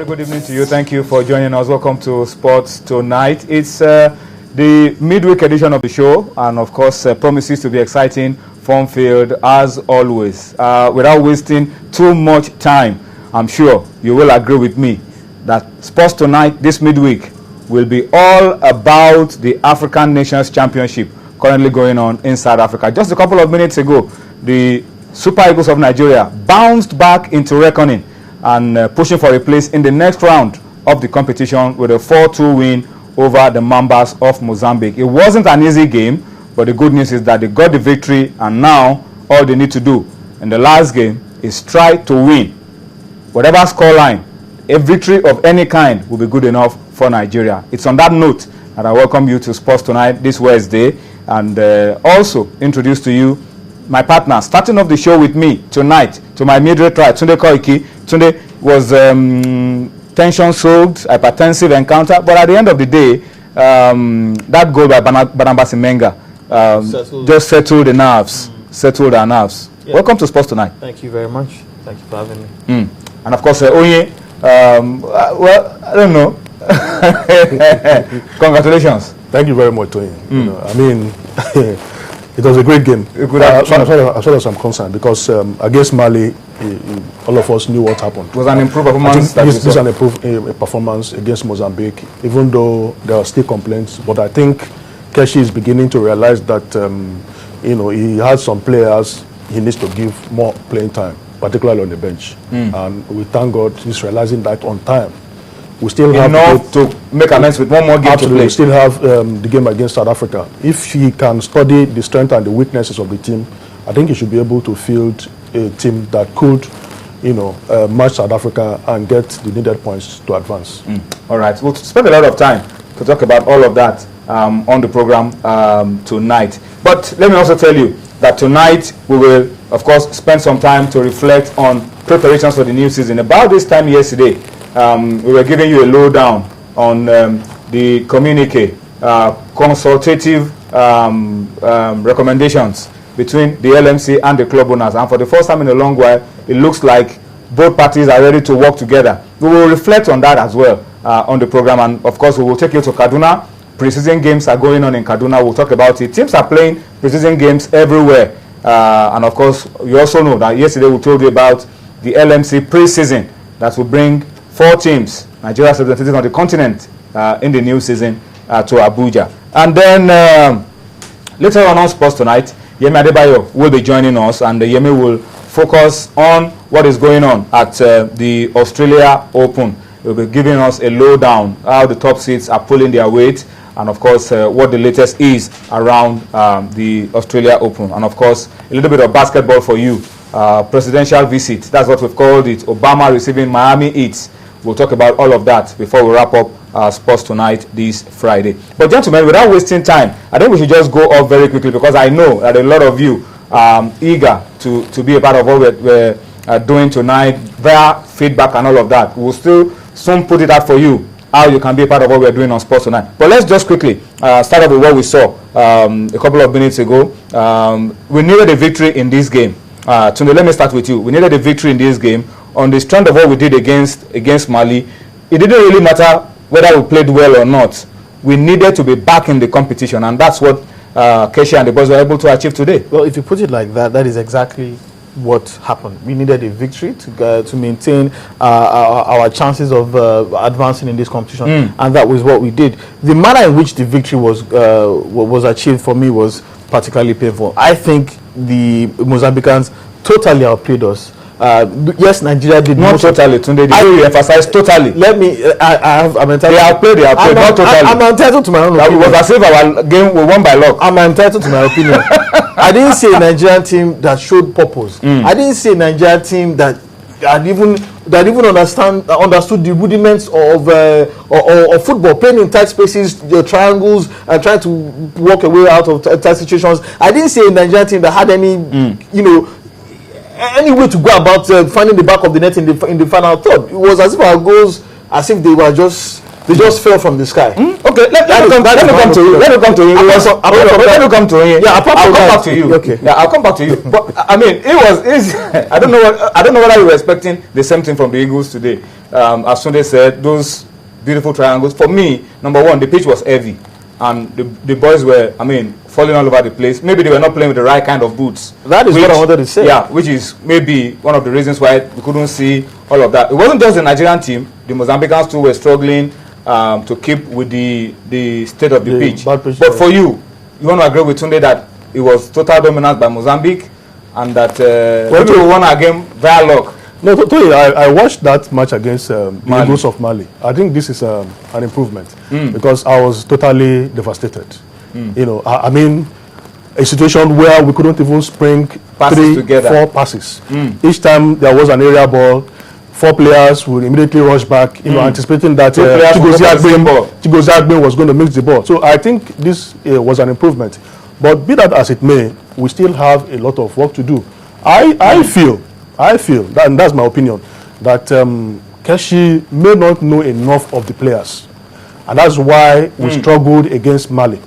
good evening to you. Thank you for joining us. Welcome to Sports Tonight. It's the midweek edition of the show, and of course, promises to be exciting, fun-filled as always. Without wasting too much time, I'm sure you will agree with me that Sports Tonight this midweek will be all about the African Nations Championship currently going on in South Africa. Just a couple of minutes ago, the Super Eagles of Nigeria bounced back into reckoning and pushing for a place in the next round of the competition with a 4-2 win over the Mambas of Mozambique. It wasn't an easy game, but the good news is that they got the victory, and now all they need to do in the last game is try to win. Whatever scoreline, a victory of any kind will be good enough for Nigeria. It's on that note that I welcome you to Sports Tonight this Wednesday, and also introduce to you my partner, starting off the show with me tonight, to my midway right, Tunde Koiki. Tunde was tension-soaked, hypertensive encounter, but at the end of the day, that goal by Barnaba Simenga just settled the nerves, settled our nerves. Yeah. Welcome to Sports Tonight. Thank you very much. Thank you for having me. And of course, Onye, well, I don't know. Congratulations. Thank you very much, Tony. You know, I mean, it was a great game. As far as I'm concerned, because against Mali, all of us knew what happened. It was an improved performance. This is an improved performance against Mozambique, even though there are still complaints. But I think Keshi is beginning to realize that you know, he has some players he needs to give more playing time, particularly on the bench. And we thank God he's realizing that on time. We still have enough to make amends with one more game to play. We still have the game against South Africa. If he can study the strength and the weaknesses of the team, I think he should be able to field a team that could, you know, match South Africa and get the needed points to advance. All right. We'll spend a lot of time to talk about all of that on the program tonight. But let me also tell you that tonight we will, of course, spend some time to reflect on preparations for the new season. About this time yesterday, we were giving you a lowdown on the communique, consultative recommendations between the LMC and the club owners. And for the first time in a long while, it looks like both parties are ready to work together. We will reflect on that as well on the program. And of course, we will take you to Kaduna. Pre-season games are going on in Kaduna. We'll talk about it. Teams are playing pre-season games everywhere. And of course, you also know that yesterday we told you about the LMC pre-season that will bring 4 teams, Nigeria's representatives on the continent in the new season to Abuja. And then later on Sports Tonight, Yemi Adebayo will be joining us, and Yemi will focus on what is going on at the Australia Open. He will be giving us a lowdown, how the top seeds are pulling their weight, and of course what the latest is around the Australia Open. And of course, a little bit of basketball for you. Presidential visit, that's what we've called it. Obama receiving Miami Heat. We'll talk about all of that before we wrap up Sports Tonight this Friday. But gentlemen, without wasting time, I think we should just go off very quickly, because I know that a lot of you are eager to be a part of what we're doing tonight, via feedback and all of that. We'll still soon put it out for you, how you can be a part of what we're doing on Sports Tonight. But let's just quickly start off with what we saw a couple of minutes ago. We needed a victory in this game. Tunde, let me start with you. We needed a victory in this game on the strength of what we did against Mali. It didn't really matter whether we played well or not. We needed to be back in the competition, and that's what Keshi and the boys were able to achieve today. Well, if you put it like that, that is exactly what happened. We needed a victory to maintain our chances of advancing in this competition, and that was what we did. The manner in which the victory was achieved for me was particularly painful. I think the Mozambicans totally outplayed us. Yes, Nigeria did not totally. Tunde, you emphasize totally. Let me. I'm entitled. They outplayed. Not totally. I'm entitled to my own opinion. It was as if our game we won by luck. I'm entitled to my opinion. I didn't see a Nigerian team that showed purpose. I didn't see a Nigerian team that even understood the rudiments of football, playing in tight spaces, triangles, and trying to walk away out of tight situations. I didn't see a Nigerian team that had any, any way to go about finding the back of the net in the final third. It was as if our goals, as if they were just They just fell from the sky. Okay, let me come to you. Let me come to you. Let me come to you. Yeah, I'll come back to you. Okay. Yeah, I'll come back to you. But I mean, it was. I don't know whether you were expecting the same thing from the Eagles today. As Sunday said, those beautiful triangles. For me, number one, the pitch was heavy, and the boys were, falling all over the place. Maybe they were not playing with the right kind of boots. That is what I wanted to say. Yeah, which is maybe one of the reasons why we couldn't see all of that. It wasn't just the Nigerian team. The Mozambicans too were struggling to keep with the state of the pitch. But for you want to agree with Tunde that it was total dominance by Mozambique, and that we won again via luck. No, totally. I watched that match against the Eagles of Mali. I think this is an improvement because I was totally devastated. You know, a situation where we couldn't even spring 3-4 passes. Each time there was an area ball, 4 players would immediately rush back, anticipating that Chigozie Agbe was going to mix the ball. So I think this was an improvement. But be that as it may, we still have a lot of work to do. I feel that, and that's my opinion, that Keshi may not know enough of the players, and that's why we struggled against Mali.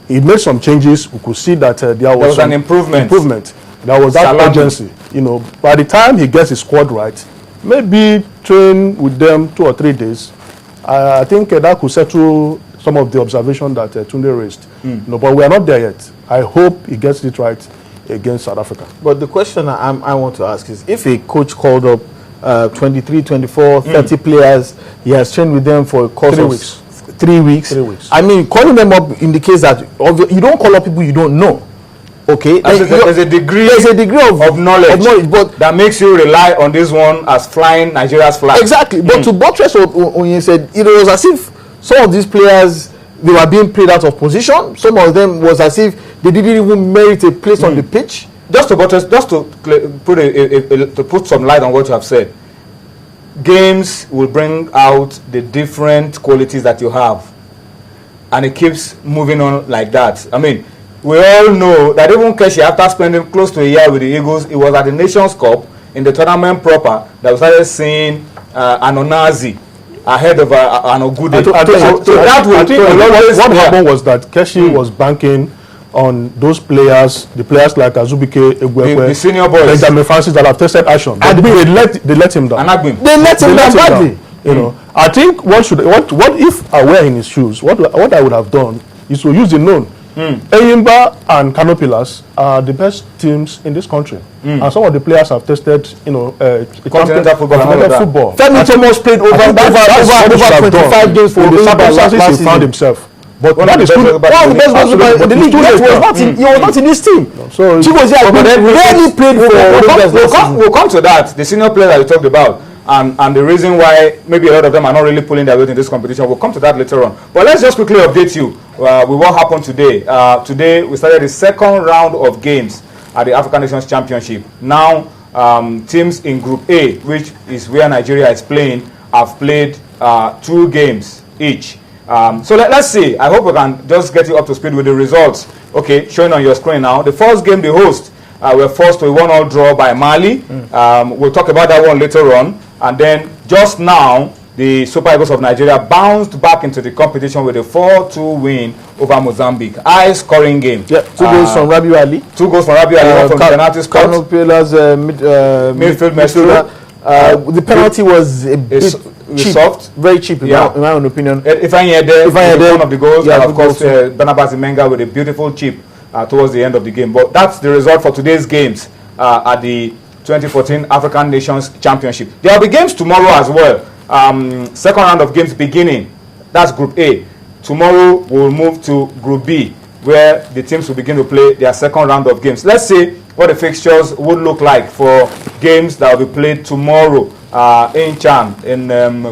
He made some changes. We could see that there was an improvement. There was that urgency. You know, by the time he gets his squad right, maybe train with them 2 or 3 days, I think that could settle some of the observation that Tunde raised. No, but we are not there yet. I hope he gets it right against South Africa. But the question I want to ask is, if a coach called up 23, 24, 30 players, he has trained with them for a course 3 of weeks. 3 weeks. 3 weeks. Calling them up indicates that you don't call up people you don't know. Okay, there's a degree of knowledge, but that makes you rely on this one as flying Nigeria's flag. Exactly. But to buttress what Onye said, it was as if some of these players, they were being played out of position. Some of them was as if they didn't even merit a place on the pitch. Just to buttress, to put some light on what you have said. Games will bring out the different qualities that you have, and it keeps moving on like that. We all know that even Keshi, after spending close to a year with the Eagles, it was at the Nations Cup in the tournament proper that we started seeing Anonazi ahead of Anogude. What happened was that Keshi was banking on those players, the players like Azubike, Egwekwe, the senior boys, Benjamin Francis, that have tested action. But they let him down. They let him down badly. You know, I think what if I were in his shoes? What I would have done is to use the known. Eyimba and Canopilas are the best teams in this country, and some of the players have tested, continental football. Femi Thomas played over 25 games for the circumstances he found himself. But that is one of the best goals in the league. He was not in this team. So Chigozie rarely played for. We'll come to that. The senior players that you talked about. And the reason why maybe a lot of them are not really pulling their weight in this competition, we'll come to that later on. But let's just quickly update you with what happened today. Today, we started the second round of games at the African Nations Championship. Now, teams in Group A, which is where Nigeria is playing, have played 2 games each. So let's see. I hope we can just get you up to speed with the results. Okay, showing on your screen now. The first game, the host, were forced to a 1-1 draw by Mali. We'll talk about that one later on. And then just now, the Super Eagles of Nigeria bounced back into the competition with a 4-2 win over Mozambique. High-scoring game. Yeah, 2 goals from Rabiu Ali. 2 goals from Rabiu Ali from the penalty spot. Midfield midfielder. The penalty was a bit cheap, soft, very cheap in my own opinion. If I hear there, one of the goals, and of course Barnabas Imenga with a beautiful chip towards the end of the game. But that's the result for today's games at the 2014 African Nations Championship. There will be games tomorrow as well. Second round of games beginning. That's Group A. Tomorrow we'll move to Group B, where the teams will begin to play their second round of games. Let's see what the fixtures would look like for games that will be played tomorrow in Chan in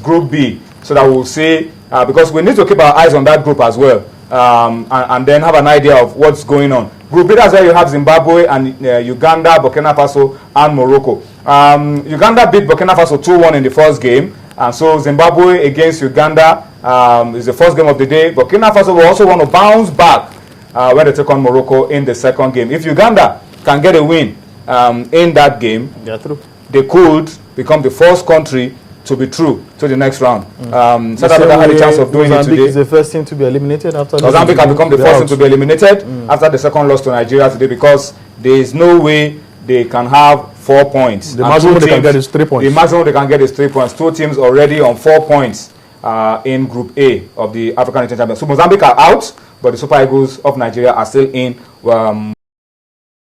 Group B, so that we'll see, because we need to keep our eyes on that group as well, and then have an idea of what's going on. Group B, that's where you have Zimbabwe and Uganda, Burkina Faso, and Morocco. Uganda beat Burkina Faso 2-1 in the first game, and so Zimbabwe against Uganda is the first game of the day. Burkina Faso will also want to bounce back when they take on Morocco in the second game. If Uganda can get a win in that game, they could become the first country to be through to the next round. South Africa had a chance of doing it today. Mozambique is the first team to be eliminated after. Mozambique have become the first team to be eliminated after the second loss to Nigeria today, because there is no way they can have 4 points. The maximum they can get is 3 points. The maximum they can get is 3 points. Two teams already on 4 points in Group A of the African Championship. So Mozambique are out, but the Super Eagles of Nigeria are still in.